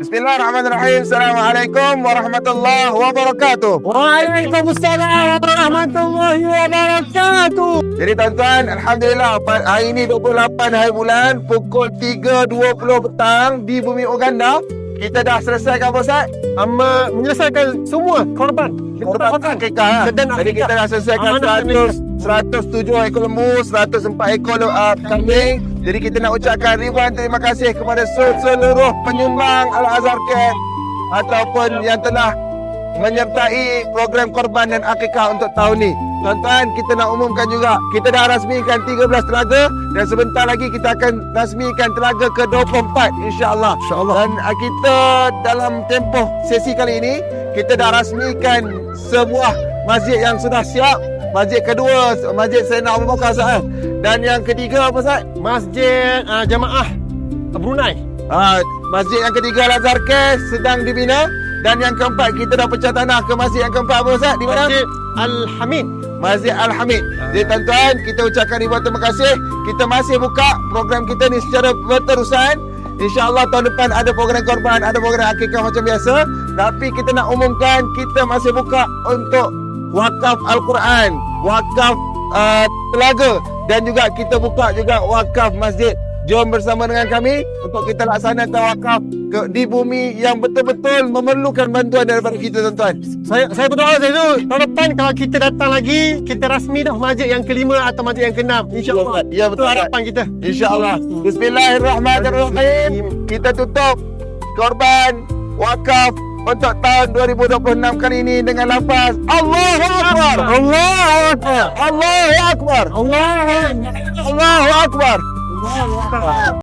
Bismillahirrahmanirrahim. Assalamualaikum warahmatullahi wabarakatuh. Waalaikumsalam warahmatullahi wabarakatuh. Jadi tuan-tuan, Alhamdulillah hari ini 28 hari bulan pukul 3.20 petang di bumi Uganda. Kita dah selesaikan apa Ustaz? Menyelesaikan semua korban akikah. Jadi kita dah selesaikan 107 ekor lembu, 104 ekor kambing. Jadi kita nak ucapkan ribuan terima kasih kepada seluruh penyumbang Al-Azhar Camp ataupun yang telah menyertai program korban dan akikah untuk tahun ni. Tuan-tuan, kita nak umumkan juga, kita dah rasmikan 13 telaga dan sebentar lagi kita akan rasmikan telaga ke-24 insya-Allah. Dan kita dalam tempoh sesi kali ini, kita dah rasmikan sebuah masjid yang sudah siap. Masjid kedua, Masjid Sayyidina Abu Bakar Sa'ad. Dan yang ketiga apa Ustaz? Masjid Jamaah Brunei. Masjid yang ketiga Al-Azhar Camp sedang dibina. Dan yang keempat, kita dah pecah tanah ke masjid yang keempat apa Ustaz? Di mana? Masjid Al-Hamid. Masjid Al-Hamid. Jadi tuan-tuan, kita ucapkan ribuan terima kasih. Kita masih buka program kita ni secara berterusan. InsyaAllah tahun depan ada program korban, ada program akikah macam biasa. Tapi kita nak umumkan, kita masih buka untuk wakaf Al-Quran, wakaf telaga, dan juga kita buka juga wakaf masjid. Jom bersama dengan kami untuk kita laksanakan wakaf di bumi yang betul-betul memerlukan bantuan daripada kita tuan-tuan. Saya berdoa tahun depan kalau kita datang lagi, kita rasmi dah masjid yang kelima atau masjid yang keenam, insya-Allah. Ya, betul. Itu harapan kita. Insya-Allah. Bismillahirrahmanirrahim. Kita tutup korban wakaf untuk tahun 2026 kali ini dengan lafaz Allahu Akbar. Allahu Akbar. Allahu Akbar. Allahu Akbar. Allahu Akbar. Allahu Akbar.